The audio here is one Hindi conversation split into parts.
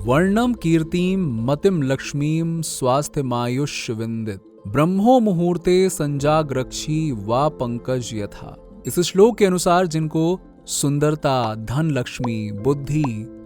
वर्णम कीर्तिम मतिम लक्ष्मीम स्वास्थ्यमायुष विंदित ब्रह्मो मुहूर्ते संजाग्रक्षी वा पंकज यथा। इस श्लोक के अनुसार जिनको सुंदरता, धन, लक्ष्मी, बुद्धि,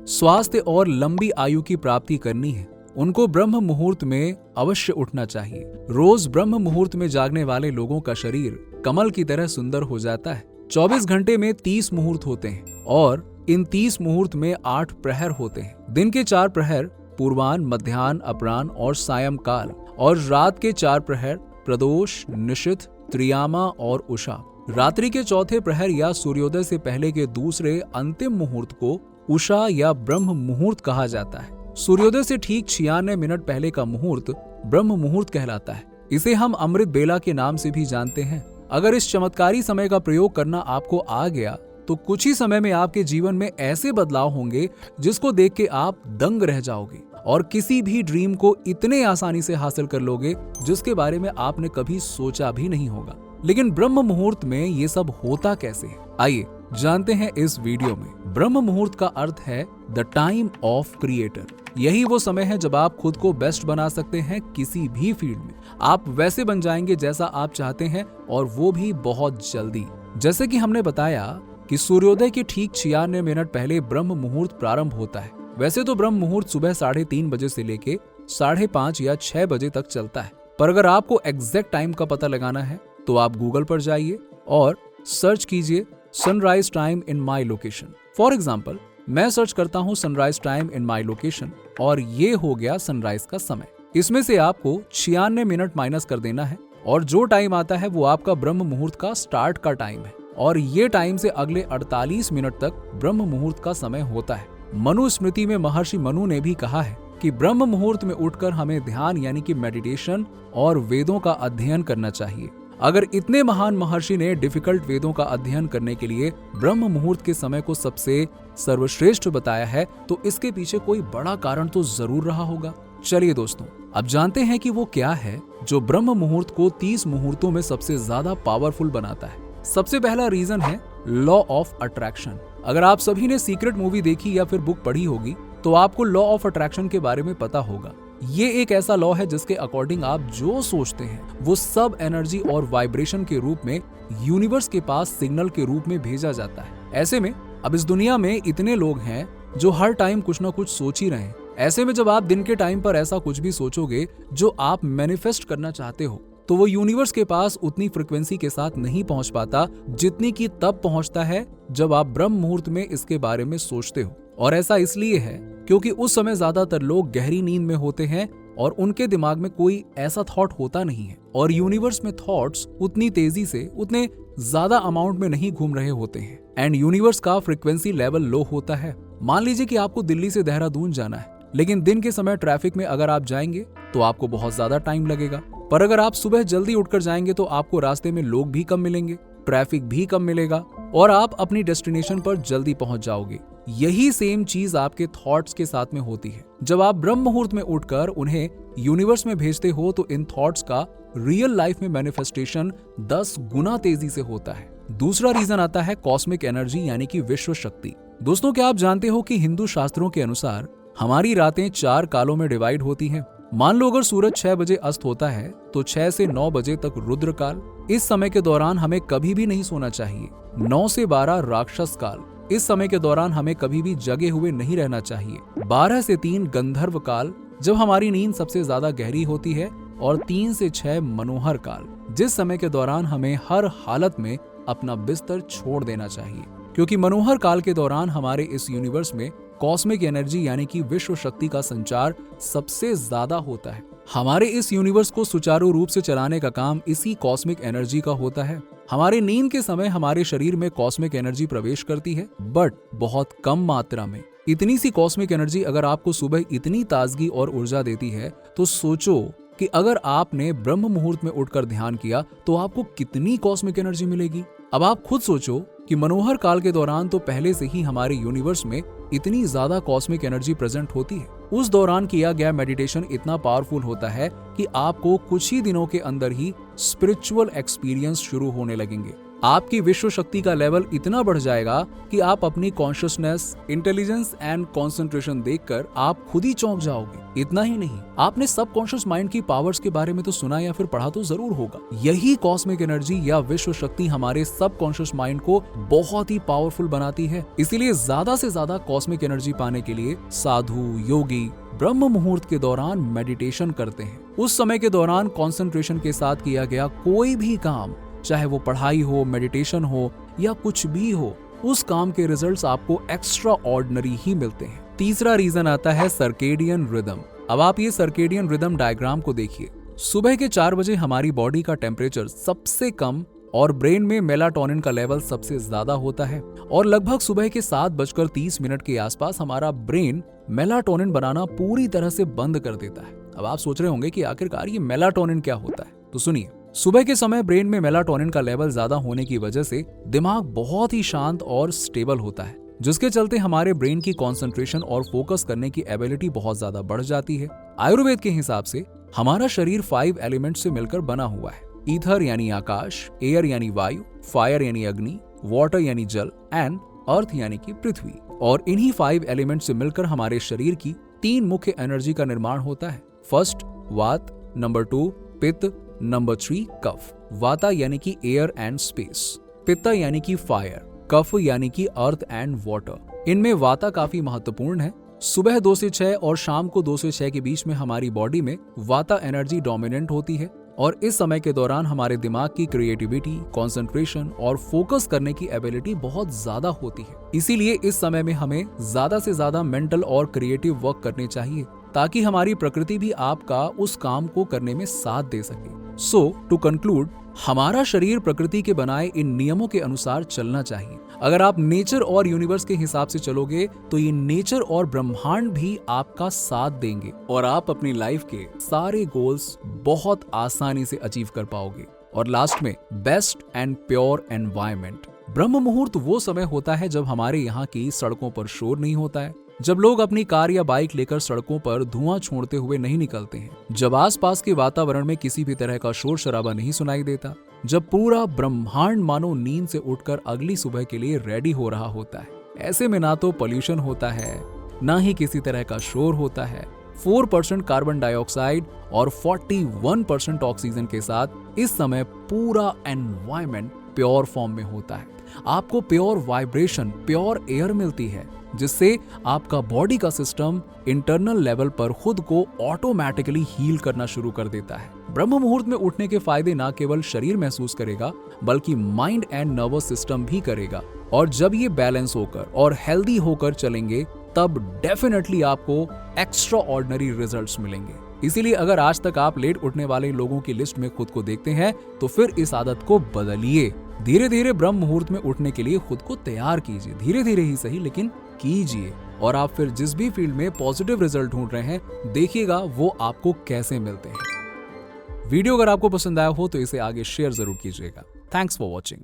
स्वास्थ्य और लंबी आयु की प्राप्ति करनी है, उनको ब्रह्म मुहूर्त में अवश्य उठना चाहिए। रोज ब्रह्म मुहूर्त में जागने वाले लोगों का शरीर कमल की तरह सुंदर हो जाता है। 24 घंटे में 30 मुहूर्त होते हैं और इन 30 मुहूर्त में 8 प्रहर होते हैं। दिन के 4 प्रहर पूर्वान, मध्याह्न, अपराह्न और सायंकाल, और रात के 4 प्रहर प्रदोष, निशिथ, त्रियामा और उषा। रात्रि के चौथे प्रहर या सूर्योदय से पहले के दूसरे अंतिम मुहूर्त को उषा या ब्रह्म मुहूर्त कहा जाता है। सूर्योदय से ठीक 96 मिनट पहले का मुहूर्त ब्रह्म मुहूर्त कहलाता है। इसे हम अमृत बेला के नाम से भी जानते हैं। अगर इस चमत्कारी समय का प्रयोग करना आपको आ गया तो कुछ ही समय में आपके जीवन में ऐसे बदलाव होंगे जिसको देख के आप दंग रह जाओगे और किसी भी ड्रीम को इतने आसानी से हासिल कर लोगे जिसके बारे में आपने कभी सोचा भी नहीं होगा। लेकिन ब्रह्म मुहूर्त में ये सब होता कैसे है, आइए जानते हैं इस वीडियो में। ब्रह्म मुहूर्त का अर्थ है द टाइम ऑफ क्रिएटर। यही वो समय है जब आप खुद को बेस्ट बना सकते हैं किसी भी फील्ड में। आप वैसे बन जाएंगे जैसा आप चाहते हैं और वो भी बहुत जल्दी। जैसे कि हमने बताया कि सूर्योदय के ठीक 96 मिनट पहले ब्रह्म मुहूर्त प्रारंभ होता है। वैसे तो ब्रह्म मुहूर्त सुबह 3:30 बजे से लेके 5:30 या 6 बजे तक चलता है, पर अगर आपको एग्जैक्ट टाइम का पता लगाना है तो आप गूगल पर जाइए और सर्च कीजिए sunrise time in my location. For example, मैं सर्च करता हूँ sunrise time in my location और ये हो गया सनराइज का समय। इसमें से आपको 96 मिनट माइनस कर देना है और जो टाइम आता है वो आपका ब्रह्म मुहूर्त का स्टार्ट का टाइम है और ये टाइम से अगले 48 मिनट तक ब्रह्म मुहूर्त का समय होता है। मनुस्मृति में महर्षि मनु ने भी कहा है कि ब्रह्म मुहूर्त में उठकर हमें ध्यान यानी कि मेडिटेशन और वेदों का अध्ययन करना चाहिए। अगर इतने महान महर्षि ने डिफिकल्ट वेदों का अध्ययन करने के लिए ब्रह्म मुहूर्त के समय को सबसे सर्वश्रेष्ठ बताया है तो इसके पीछे कोई बड़ा कारण तो जरूर रहा होगा। चलिए दोस्तों, अब जानते हैं कि वो क्या है जो ब्रह्म मुहूर्त को 30 मुहूर्तों में सबसे ज्यादा पावरफुल बनाता है। सबसे पहला रीजन है लॉ ऑफ अट्रैक्शन। अगर आप सभी ने सीक्रेट मूवी देखी या फिर बुक पढ़ी होगी तो आपको लॉ ऑफ अट्रैक्शन के बारे में पता होगा। ये एक ऐसा लॉ है जिसके अकॉर्डिंग आप जो सोचते हैं वो सब एनर्जी और वाइब्रेशन के रूप में यूनिवर्स के पास सिग्नल के रूप में भेजा जाता है। ऐसे में अब इस दुनिया में इतने लोग हैं जो हर टाइम कुछ ना कुछ सोच ही रहे हैं। ऐसे में जब आप दिन के टाइम पर ऐसा कुछ भी सोचोगे जो आप मैनिफेस्ट करना चाहते हो तो वो यूनिवर्स के पास उतनी फ्रिक्वेंसी के साथ नहीं पहुंच पाता जितनी कि तब पहुंचता है जब आप ब्रह्म मुहूर्त में इसके बारे में सोचते हो। और ऐसा इसलिए है क्योंकि उस समय ज्यादातर लोग गहरी नींद में होते हैं और उनके दिमाग में कोई ऐसा थॉट होता नहीं है और यूनिवर्स में थॉट्स उतनी तेजी से उतने ज्यादा अमाउंट में नहीं घूम रहे होते हैं एंड यूनिवर्स का फ्रिक्वेंसी लेवल लो होता है। मान लीजिए कि आपको दिल्ली से देहरादून जाना है, लेकिन दिन के समय ट्रैफिक में अगर आप जाएंगे तो आपको बहुत ज्यादा टाइम लगेगा, पर अगर आप सुबह जल्दी उठकर जाएंगे तो आपको रास्ते में लोग भी कम मिलेंगे, ट्रैफिक भी कम मिलेगा और आप अपनी डेस्टिनेशन पर जल्दी पहुंच जाओगे। यही सेम चीज आपके थॉट्स के साथ में होती है। जब आप ब्रह्म मुहूर्त में उठकर उन्हें यूनिवर्स में भेजते हो तो इन थॉट्स का रियल लाइफ में मैनिफेस्टेशन 10 गुना तेजी से होता है। दूसरा रीजन आता है कॉस्मिक एनर्जी यानी कि विश्व शक्ति। दोस्तों, क्या आप जानते हो कि हिंदू शास्त्रों के अनुसार हमारी रातें 4 कालों में डिवाइड होती हैं। मान लो अगर सूरज 6 बजे अस्त होता है तो 6 से 9 बजे तक रुद्र काल। इस समय के दौरान हमें कभी भी नहीं सोना चाहिए। 9 से 12 राक्षस काल। इस समय के दौरान हमें कभी भी जगे हुए नहीं रहना चाहिए। 12 से 3 गंधर्व काल, जब हमारी नींद सबसे ज्यादा गहरी होती है, और 3 से 6 मनोहर काल, जिस समय के दौरान हमें हर हालत में अपना बिस्तर छोड़ देना चाहिए, क्योंकि मनोहर काल के दौरान हमारे इस यूनिवर्स में कॉस्मिक एनर्जी यानी कि विश्व शक्ति का संचार सबसे ज्यादा होता है। हमारे इस यूनिवर्स को सुचारू रूप से चलाने का काम इसी कॉस्मिक एनर्जी का होता है। हमारी नींद के समय हमारे शरीर में कॉस्मिक एनर्जी प्रवेश करती है, बट बहुत कम मात्रा में। इतनी सी कॉस्मिक एनर्जी अगर आपको सुबह इतनी ताजगी और ऊर्जा देती है तो सोचो कि अगर आपने ब्रह्म मुहूर्त में उठकर ध्यान किया तो आपको कितनी कॉस्मिक एनर्जी मिलेगी। अब आप खुद सोचो कि मनोहर काल के दौरान तो पहले से ही हमारे यूनिवर्स में इतनी ज्यादा कॉस्मिक एनर्जी प्रेजेंट होती है। उस दौरान किया गया मेडिटेशन इतना पावरफुल होता है कि आपको कुछ ही दिनों के अंदर ही स्पिरिचुअल एक्सपीरियंस शुरू होने लगेंगे। आपकी विश्व शक्ति का लेवल इतना बढ़ जाएगा कि आप अपनी कॉन्शियसनेस, इंटेलिजेंस एंड कंसंट्रेशन देखकर आप खुद ही चौंक जाओगे। इतना ही नहीं, आपने सबकॉन्शियस माइंड की पावर्स के बारे में तो सुना या फिर पढ़ा तो जरूर होगा। यही कॉस्मिक एनर्जी या विश्व शक्ति हमारे सबकॉन्शियस माइंड को बहुत ही पावरफुल बनाती है। इसीलिए ज्यादा से ज्यादा कॉस्मिक एनर्जी पाने के लिए साधु, योगी ब्रह्म मुहूर्त के दौरान मेडिटेशन करते हैं। उस समय के दौरान कंसंट्रेशन के साथ किया गया कोई भी काम, चाहे वो पढ़ाई हो, मेडिटेशन हो या कुछ भी हो, उस काम के रिजल्ट्स आपको एक्स्ट्रा ऑर्डिनरी ही मिलते हैं। तीसरा रीजन आता है सर्केडियन रिदम। अब आप ये सर्केडियन रिदम डायग्राम को देखिए। सुबह के 4 बजे हमारी बॉडी का टेम्परेचर सबसे कम और ब्रेन में मेलाटोनिन का लेवल सबसे ज्यादा होता है और लगभग सुबह के 7:30 के आसपास हमारा ब्रेन मेलाटोनिन बनाना पूरी तरह से बंद कर देता है। अब आप सोच रहे होंगे कि आखिरकार ये मेलाटोनिन क्या होता है, तो सुनिए। सुबह के समय ब्रेन में मेलाटोनिन का लेवल ज्यादा होने की वजह से दिमाग बहुत ही शांत और स्टेबल होता है, जिसके चलते हमारे ब्रेन की कंसंट्रेशन और फोकस करने की एबिलिटी बहुत ज्यादा बढ़ जाती है। आयुर्वेद के हिसाब से हमारा शरीर 5 एलिमेंट से मिलकर बना हुआ है। ईथर यानी आकाश, एयर यानी वायु, फायर यानी अग्नि, वाटर यानी जल एंड अर्थ यानी कि पृथ्वी। और इन्हीं 5 एलिमेंट से मिलकर हमारे शरीर की 3 मुख्य एनर्जी का निर्माण होता है। फर्स्ट वात, नंबर 2 पित्त, नंबर 3 कफ। वाता यानी कि एयर एंड स्पेस, पित्त यानी कि फायर, कफ यानी कि अर्थ एंड वाटर। इनमें वाता काफी महत्वपूर्ण है। सुबह 2 से 6 और शाम को 2 से 6 के बीच में हमारी बॉडी में वाता एनर्जी डोमिनेंट होती है और इस समय के दौरान हमारे दिमाग की क्रिएटिविटी, कंसंट्रेशन और फोकस करने की एबिलिटी बहुत ज्यादा होती है। इसीलिए इस समय में हमें ज्यादा से ज्यादा मेंटल और क्रिएटिव वर्क करने चाहिए ताकि हमारी प्रकृति भी आपका उस काम को करने में साथ दे सके। सो टू कंक्लूड, हमारा शरीर प्रकृति के बनाए इन नियमों के अनुसार चलना चाहिए। अगर आप नेचर और यूनिवर्स के हिसाब से चलोगे तो ये नेचर और ब्रह्मांड भी आपका साथ देंगे और आप अपनी लाइफ के सारे गोल्स बहुत आसानी से अचीव कर पाओगे। और लास्ट में, बेस्ट एंड प्योर एनवायरनमेंट। ब्रह्म मुहूर्त वो समय होता है जब हमारे यहाँ की सड़कों पर शोर नहीं होता है, जब लोग अपनी कार या बाइक लेकर सड़कों पर धुआं छोड़ते हुए नहीं निकलते हैं, जब आसपास के वातावरण में किसी भी तरह का शोर शराबा नहीं सुनाई देता, जब पूरा ब्रह्मांड मानो नींद से उठकर अगली सुबह के लिए रेडी हो रहा होता है। ऐसे में ना तो पोल्यूशन होता है, ना ही किसी तरह का शोर होता है। 4% कार्बन डाइऑक्साइड और 41% ऑक्सीजन के साथ इस समय पूरा एनवायरनमेंट प्योर फॉर्म में होता है। आपको प्योर वाइब्रेशन, प्योर एयर मिलती है, जिससे आपका बॉडी का सिस्टम इंटरनल लेवल पर खुद को ऑटोमेटिकली हील करना शुरू कर देता है। ब्रह्म मुहूर्त में उठने के फायदे न केवल शरीर महसूस करेगा बल्कि माइंड एंड नर्वस सिस्टम भी करेगा। और जब ये बैलेंस होकर और हेल्दी होकर चलेंगे तब डेफिनेटली आपको एक्स्ट्रा ऑर्डिनरी रिजल्ट्स मिलेंगे। इसीलिए अगर आज तक आप लेट उठने वाले लोगों की लिस्ट में खुद को देखते हैं तो फिर इस आदत को बदलिए। धीरे धीरे ब्रह्म मुहूर्त में उठने के लिए खुद को तैयार कीजिए। धीरे धीरे ही सही, लेकिन कीजिए। और आप फिर जिस भी फील्ड में पॉजिटिव रिजल्ट ढूंढ रहे हैं, देखिएगा वो आपको कैसे मिलते हैं। वीडियो अगर आपको पसंद आया हो तो इसे आगे शेयर जरूर कीजिएगा। Thanks for watching.